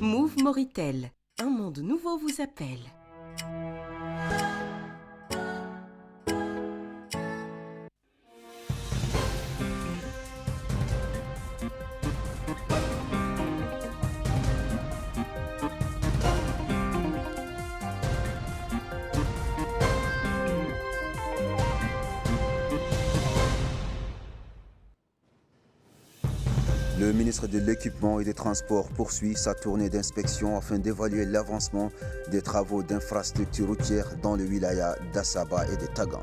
Move Moritel, un monde nouveau vous appelle. Le ministre de l'Équipement et des Transports poursuit sa tournée d'inspection afin d'évaluer l'avancement des travaux d'infrastructures routières dans le wilaya d'Assaba et de Tagan.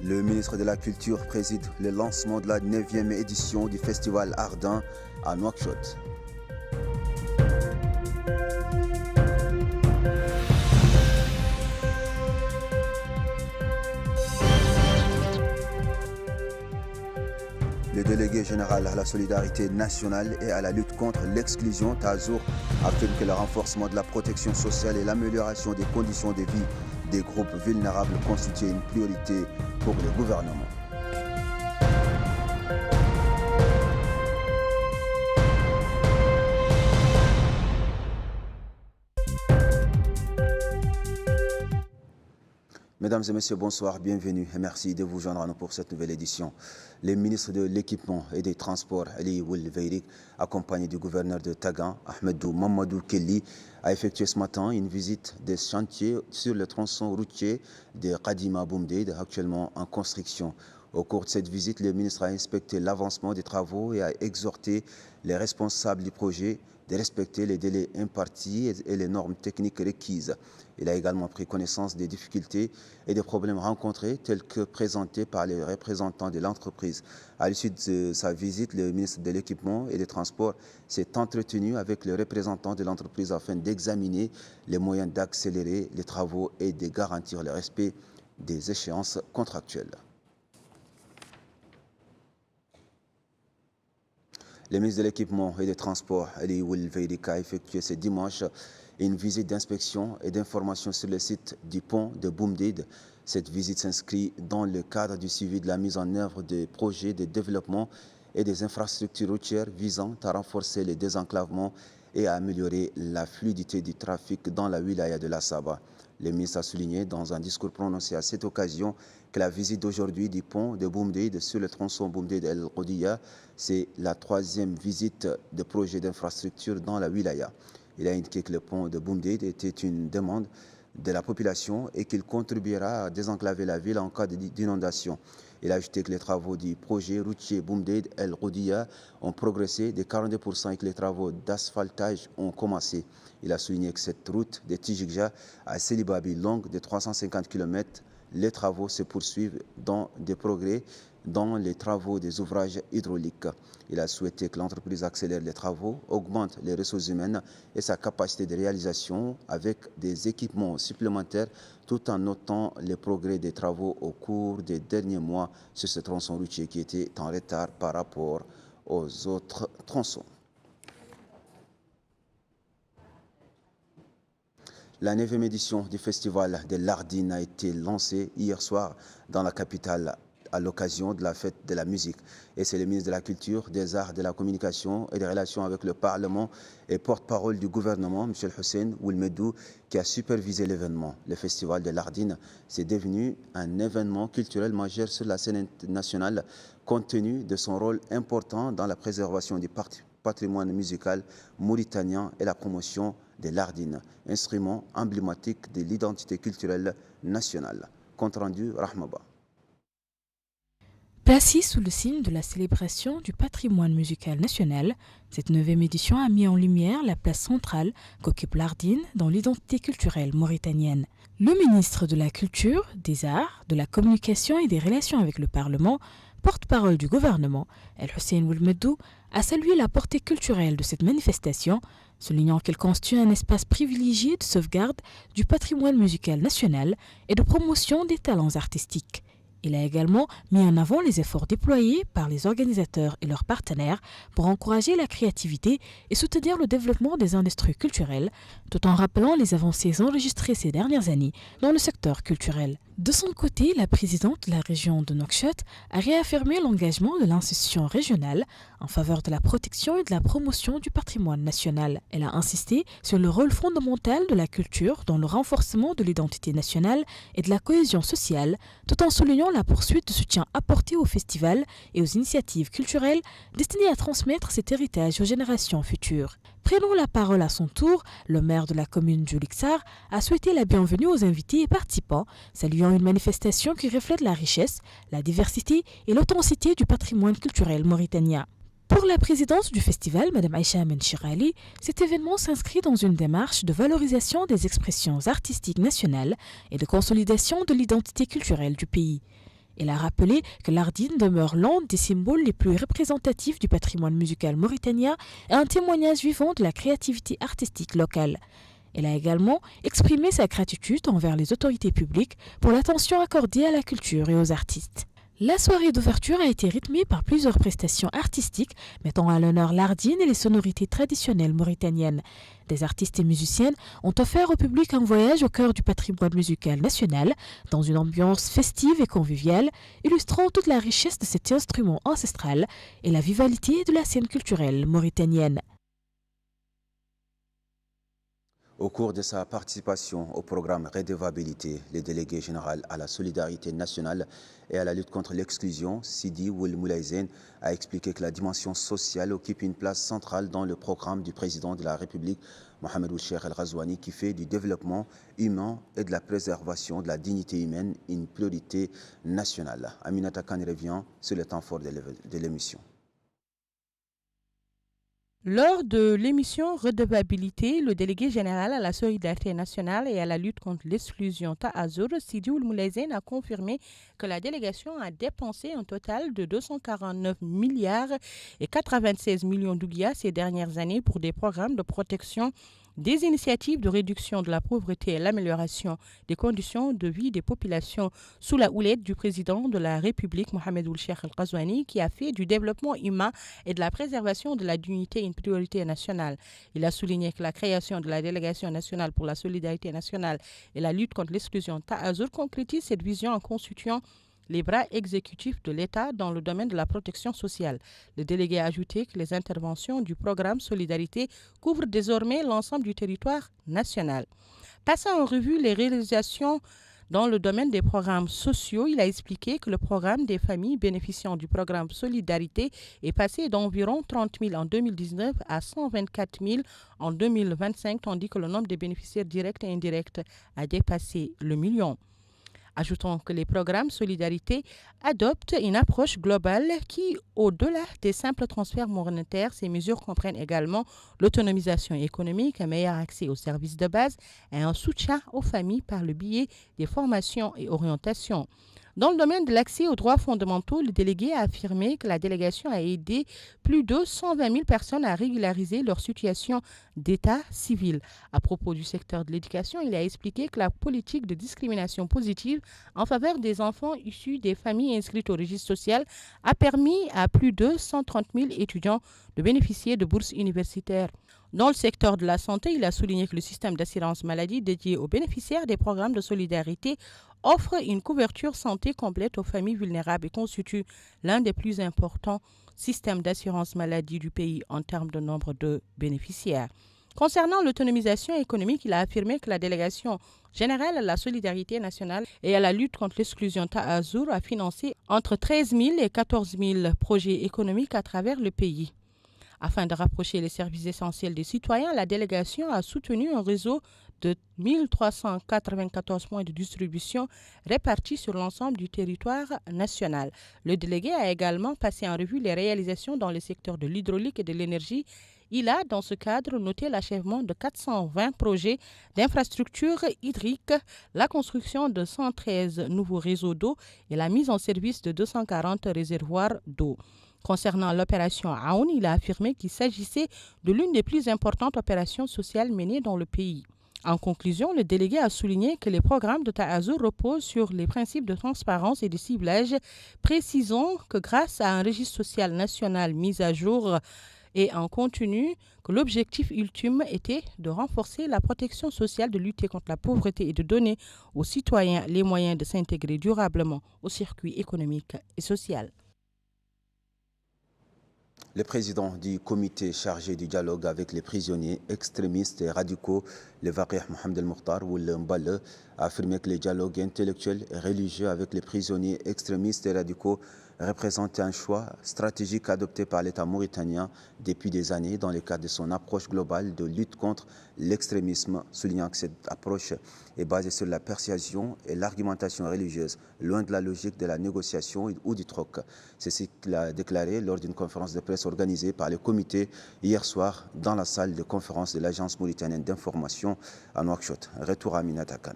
Le ministre de la Culture préside le lancement de la 9e édition du Festival Ardent à Nouakchott. Le délégué général à la solidarité nationale et à la lutte contre l'exclusion, Tazour, affirme que le renforcement de la protection sociale et l'amélioration des conditions de vie des groupes vulnérables constituent une priorité pour le gouvernement. Mesdames et messieurs, bonsoir, bienvenue et merci de vous joindre à nous pour cette nouvelle édition. Les ministres de l'Équipement et des Transports, Ali Ould Veirik, accompagné du gouverneur de Tagan, Ahmedou Mamadou Kelly, a effectué ce matin une visite des chantiers sur le tronçon routier de Kadima Boumdeid, actuellement en construction. Au cours de cette visite, le ministre a inspecté l'avancement des travaux et a exhorté les responsables du projet de respecter les délais impartis et les normes techniques requises. Il a également pris connaissance des difficultés et des problèmes rencontrés tels que présentés par les représentants de l'entreprise. À l'issue de sa visite, le ministre de l'Équipement et des Transports s'est entretenu avec le représentant de l'entreprise afin d'examiner les moyens d'accélérer les travaux et de garantir le respect des échéances contractuelles. Le ministre de l'Équipement et des Transports, Ali Ould Veirik, a effectué ce dimanche une visite d'inspection et d'information sur le site du pont de Boumdeid. Cette visite s'inscrit dans le cadre du suivi de la mise en œuvre des projets de développement et des infrastructures routières visant à renforcer le désenclavement et à améliorer la fluidité du trafic dans la wilaya de l'Assaba. Le ministre a souligné dans un discours prononcé à cette occasion que la visite d'aujourd'hui du pont de Boumdeid sur le tronçon Boumdeid El Ghoudiya, c'est la 3e visite de projet d'infrastructure dans la wilaya. Il a indiqué que le pont de Boumdeid était une demande de la population et qu'il contribuera à désenclaver la ville en cas d'inondation. Il a ajouté que les travaux du projet routier Boumdeid El Ghoudiya ont progressé de 42% et que les travaux d'asphaltage ont commencé. Il a souligné que cette route de Tijikja à Selibabi, longue de 350 km, les travaux se poursuivent dans des progrès dans les travaux des ouvrages hydrauliques. Il a souhaité que l'entreprise accélère les travaux, augmente les ressources humaines et sa capacité de réalisation avec des équipements supplémentaires, tout en notant les progrès des travaux au cours des derniers mois sur ce tronçon routier qui était en retard par rapport aux autres tronçons. La 9e édition du Festival de l'Ardine a été lancée hier soir dans la capitale à l'occasion de la fête de la musique. Et c'est le ministre de la Culture, des Arts, de la Communication et des Relations avec le Parlement et porte-parole du gouvernement, M. Hussein Oulmedou, qui a supervisé l'événement. Le Festival de l'Ardine, c'est devenu un événement culturel majeur sur la scène nationale, compte tenu de son rôle important dans la préservation du patrimoine musical mauritanien et la promotion de l'Ardine, instrument emblématique de l'identité culturelle nationale. Compte rendu, Rahmaba. Placée sous le signe de la célébration du patrimoine musical national, cette 9e édition a mis en lumière la place centrale qu'occupe l'Ardine dans l'identité culturelle mauritanienne. Le ministre de la Culture, des Arts, de la Communication et des Relations avec le Parlement, porte-parole du gouvernement, El Hussein Oulmedou, a salué la portée culturelle de cette manifestation, soulignant qu'elle constitue un espace privilégié de sauvegarde du patrimoine musical national et de promotion des talents artistiques. Il a également mis en avant les efforts déployés par les organisateurs et leurs partenaires pour encourager la créativité et soutenir le développement des industries culturelles, tout en rappelant les avancées enregistrées ces dernières années dans le secteur culturel. De son côté, la présidente de la région de Nouakchott a réaffirmé l'engagement de l'institution régionale en faveur de la protection et de la promotion du patrimoine national. Elle a insisté sur le rôle fondamental de la culture dans le renforcement de l'identité nationale et de la cohésion sociale, tout en soulignant la poursuite de soutien apporté aux festivals et aux initiatives culturelles destinées à transmettre cet héritage aux générations futures. Prenant la parole à son tour, le maire de la commune du Lixar a souhaité la bienvenue aux invités et participants, saluant une manifestation qui reflète la richesse, la diversité et l'authenticité du patrimoine culturel mauritanien. Pour la présidence du festival, Mme Aïcha Menchirali, cet événement s'inscrit dans une démarche de valorisation des expressions artistiques nationales et de consolidation de l'identité culturelle du pays. Elle a rappelé que l'Ardine demeure l'un des symboles les plus représentatifs du patrimoine musical mauritanien et un témoignage vivant de la créativité artistique locale. Elle a également exprimé sa gratitude envers les autorités publiques pour l'attention accordée à la culture et aux artistes. La soirée d'ouverture a été rythmée par plusieurs prestations artistiques mettant à l'honneur l'Ardine et les sonorités traditionnelles mauritaniennes. Des artistes et musiciennes ont offert au public un voyage au cœur du patrimoine musical national, dans une ambiance festive et conviviale, illustrant toute la richesse de cet instrument ancestral et la vivalité de la scène culturelle mauritanienne. Au cours de sa participation au programme Redevabilité, le délégué général à la solidarité nationale et à la lutte contre l'exclusion, Sidi Ould Moulaïzen, a expliqué que la dimension sociale occupe une place centrale dans le programme du président de la République, Mohamed Ould Cheikh El Ghazouani, qui fait du développement humain et de la préservation de la dignité humaine une priorité nationale. Aminata Kane revient sur le temps fort de l'émission. Lors de l'émission Redevabilité, le délégué général à la solidarité nationale et à la lutte contre l'exclusion Ta'azour, Sidi Ould Moulaïzen, a confirmé que la délégation a dépensé un total de 249 milliards et 96 millions d'ouguias ces dernières années pour des programmes de protection, des initiatives de réduction de la pauvreté et l'amélioration des conditions de vie des populations sous la houlette du président de la République, Mohamed Ould Cheikh El Ghazouani, qui a fait du développement humain et de la préservation de la dignité une priorité nationale. Il a souligné que la création de la délégation nationale pour la solidarité nationale et la lutte contre l'exclusion Ta'azour concrétise cette vision en constituant les bras exécutifs de l'État dans le domaine de la protection sociale. Le délégué a ajouté que les interventions du programme Solidarité couvrent désormais l'ensemble du territoire national. Passant en revue les réalisations dans le domaine des programmes sociaux, il a expliqué que le programme des familles bénéficiant du programme Solidarité est passé d'environ 30 000 en 2019 à 124 000 en 2025, tandis que le nombre de bénéficiaires directs et indirects a dépassé le million. Ajoutons que les programmes Solidarité adoptent une approche globale qui, au-delà des simples transferts monétaires, ces mesures comprennent également l'autonomisation économique, un meilleur accès aux services de base et un soutien aux familles par le biais des formations et orientations. Dans le domaine de l'accès aux droits fondamentaux, le délégué a affirmé que la délégation a aidé plus de 120 000 personnes à régulariser leur situation d'état civil. À propos du secteur de l'éducation, il a expliqué que la politique de discrimination positive en faveur des enfants issus des familles inscrites au registre social a permis à plus de 130 000 étudiants de bénéficier de bourses universitaires. Dans le secteur de la santé, il a souligné que le système d'assurance maladie dédié aux bénéficiaires des programmes de solidarité offre une couverture santé complète aux familles vulnérables et constitue l'un des plus importants systèmes d'assurance maladie du pays en termes de nombre de bénéficiaires. Concernant l'autonomisation économique, il a affirmé que la délégation générale à la solidarité nationale et à la lutte contre l'exclusion Ta'azour a financé entre 13 000 et 14 000 projets économiques à travers le pays. Afin de rapprocher les services essentiels des citoyens, la délégation a soutenu un réseau de 1394 points de distribution répartis sur l'ensemble du territoire national. Le délégué a également passé en revue les réalisations dans les secteurs de l'hydraulique et de l'énergie. Il a, dans ce cadre, noté l'achèvement de 420 projets d'infrastructures hydriques, la construction de 113 nouveaux réseaux d'eau et la mise en service de 240 réservoirs d'eau. Concernant l'opération Aoun, il a affirmé qu'il s'agissait de l'une des plus importantes opérations sociales menées dans le pays. En conclusion, le délégué a souligné que les programmes de Ta'azour reposent sur les principes de transparence et de ciblage, précisant que grâce à un registre social national mis à jour et en continu que l'objectif ultime était de renforcer la protection sociale, de lutter contre la pauvreté et de donner aux citoyens les moyens de s'intégrer durablement au circuit économique et social. Le président du comité chargé du dialogue avec les prisonniers extrémistes et radicaux, le Waqih Mohamed El Mokhtar ou le Mbale, a affirmé que le dialogue intellectuel et religieux avec les prisonniers extrémistes et radicaux représentait un choix stratégique adopté par l'État mauritanien depuis des années dans le cadre de son approche globale de lutte contre l'extrémisme, soulignant que cette approche est basée sur la persuasion et l'argumentation religieuse, loin de la logique de la négociation ou du troc. C'est ce qu'il a déclaré lors d'une conférence de presse organisée par le comité hier soir dans la salle de conférence de l'Agence mauritanienne d'information à Nouakchott. Retour à Aminata Khan.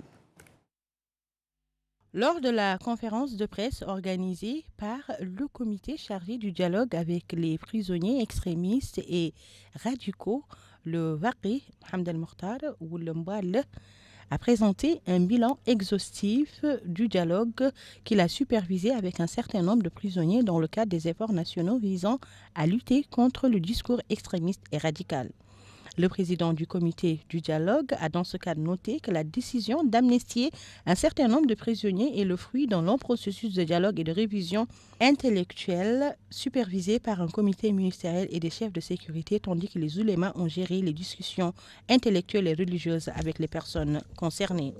Lors de la conférence de presse organisée par le comité chargé du dialogue avec les prisonniers extrémistes et radicaux, le Waqih Mohamed El Mokhtar ou le Mbale a présenté un bilan exhaustif du dialogue qu'il a supervisé avec un certain nombre de prisonniers dans le cadre des efforts nationaux visant à lutter contre le discours extrémiste et radical. Le président du comité du dialogue a dans ce cas noté que la décision d'amnistier un certain nombre de prisonniers est le fruit d'un long processus de dialogue et de révision intellectuelle supervisé par un comité ministériel et des chefs de sécurité, tandis que les oulémas ont géré les discussions intellectuelles et religieuses avec les personnes concernées.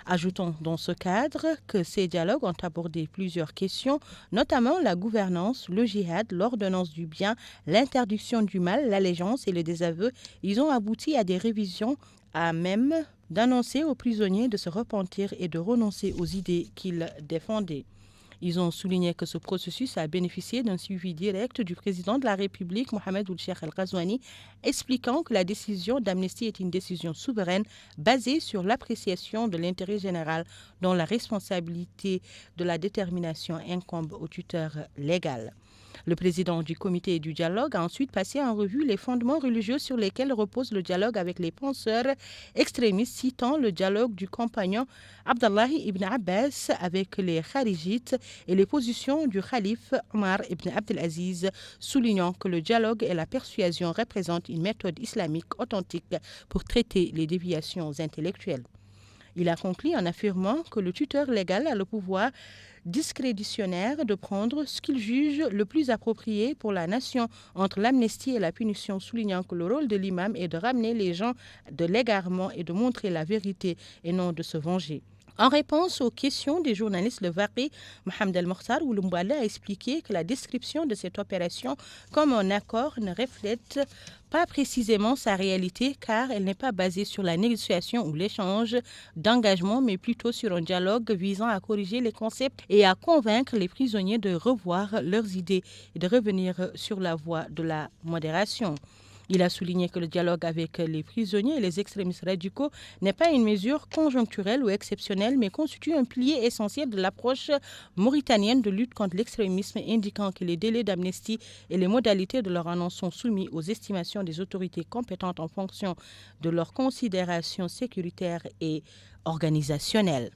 Ajoutons dans ce cadre que ces dialogues ont abordé plusieurs questions, notamment la gouvernance, le djihad, l'ordonnance du bien, l'interdiction du mal, l'allégeance et le désaveu. Ils ont abouti à des révisions à même d'annoncer aux prisonniers de se repentir et de renoncer aux idées qu'ils défendaient. Ils ont souligné que ce processus a bénéficié d'un suivi direct du président de la République, Mohamed Ould Cheikh El Ghazouani, expliquant que la décision d'amnistie est une décision souveraine basée sur l'appréciation de l'intérêt général dont la responsabilité de la détermination incombe au tuteur légal. Le président du comité du dialogue a ensuite passé en revue les fondements religieux sur lesquels repose le dialogue avec les penseurs extrémistes, citant le dialogue du compagnon Abdallahi ibn Abbas avec les kharijites et les positions du calife Omar ibn Abdelaziz, soulignant que le dialogue et la persuasion représentent une méthode islamique authentique pour traiter les déviations intellectuelles. Il a conclu en affirmant que le tuteur légal a le pouvoir discrétionnaire de prendre ce qu'il juge le plus approprié pour la nation entre l'amnistie et la punition, soulignant que le rôle de l'imam est de ramener les gens de l'égarement et de montrer la vérité et non de se venger. En réponse aux questions des journalistes, le Waqih Mohamed El Mokhtar ou Mbale a expliqué que la description de cette opération comme un accord ne reflète pas précisément sa réalité car elle n'est pas basée sur la négociation ou l'échange d'engagement mais plutôt sur un dialogue visant à corriger les concepts et à convaincre les prisonniers de revoir leurs idées et de revenir sur la voie de la modération. Il a souligné que le dialogue avec les prisonniers et les extrémistes radicaux n'est pas une mesure conjoncturelle ou exceptionnelle, mais constitue un pilier essentiel de l'approche mauritanienne de lutte contre l'extrémisme, indiquant que les délais d'amnistie et les modalités de leur annonce sont soumis aux estimations des autorités compétentes en fonction de leurs considérations sécuritaires et organisationnelles.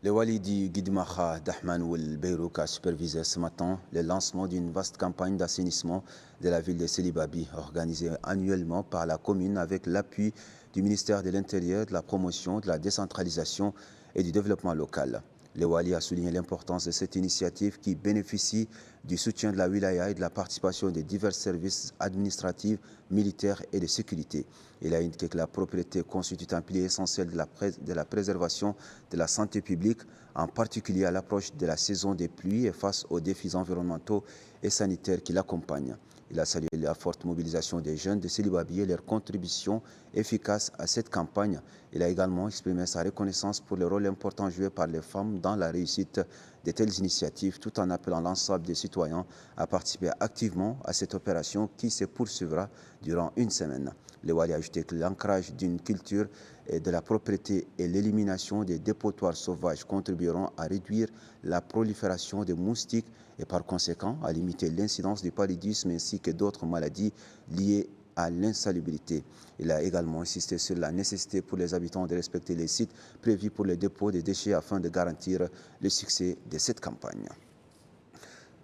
Le wali du Guidimaha d'Ahman Oul Beyrouk a supervisé ce matin le lancement d'une vaste campagne d'assainissement de la ville de Selibabi, organisée annuellement par la commune avec l'appui du ministère de l'Intérieur, de la promotion, de la décentralisation et du développement local. Le wali a souligné l'importance de cette initiative qui bénéficie du soutien de la wilaya et de la participation des divers services administratifs, militaires et de sécurité. Il a indiqué que la propriété constitue un pilier essentiel de la préservation de la santé publique, en particulier à l'approche de la saison des pluies et face aux défis environnementaux et sanitaires qui l'accompagnent. Il a salué la forte mobilisation des jeunes de Selibabi et leur contribution efficace à cette campagne. Il a également exprimé sa reconnaissance pour le rôle important joué par les femmes dans la réussite de telles initiatives, tout en appelant l'ensemble des citoyens à participer activement à cette opération qui se poursuivra durant une semaine. Le wali a ajouté que l'ancrage d'une culture de la propriété et l'élimination des dépotoirs sauvages contribueront à réduire la prolifération des moustiques et par conséquent à limiter l'incidence du paludisme ainsi que d'autres maladies liées à l'insalubrité. Il a également insisté sur la nécessité pour les habitants de respecter les sites prévus pour le dépôt des déchets afin de garantir le succès de cette campagne.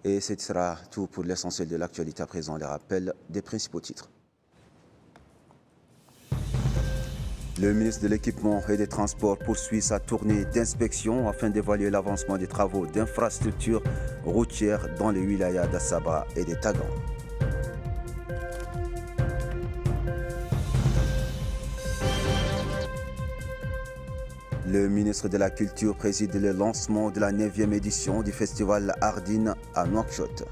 Et ce sera tout pour l'essentiel de l'actualité. À présent, les rappels des principaux titres. Le ministre de l'Équipement et des Transports poursuit sa tournée d'inspection afin d'évaluer l'avancement des travaux d'infrastructures routières dans les wilayas d'Assaba et de Tagan. Le ministre de la Culture préside le lancement de la 9e édition du festival Ardine à Nouakchott.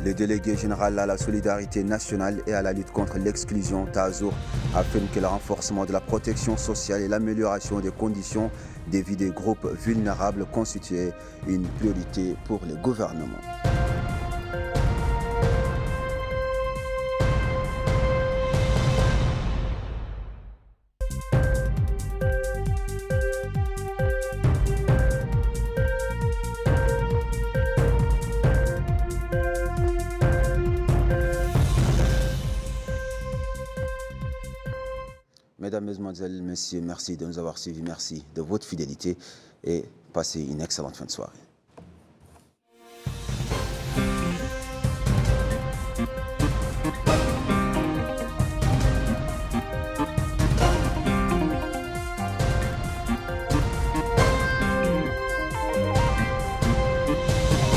Le délégué général à la solidarité nationale et à la lutte contre l'exclusion, Tazour, affirme que le renforcement de la protection sociale et l'amélioration des conditions de vie des groupes vulnérables constituaient une priorité pour le gouvernement. Mesdames, Mesdemoiselles, Messieurs, merci de nous avoir suivis, merci de votre fidélité et passez une excellente fin de soirée.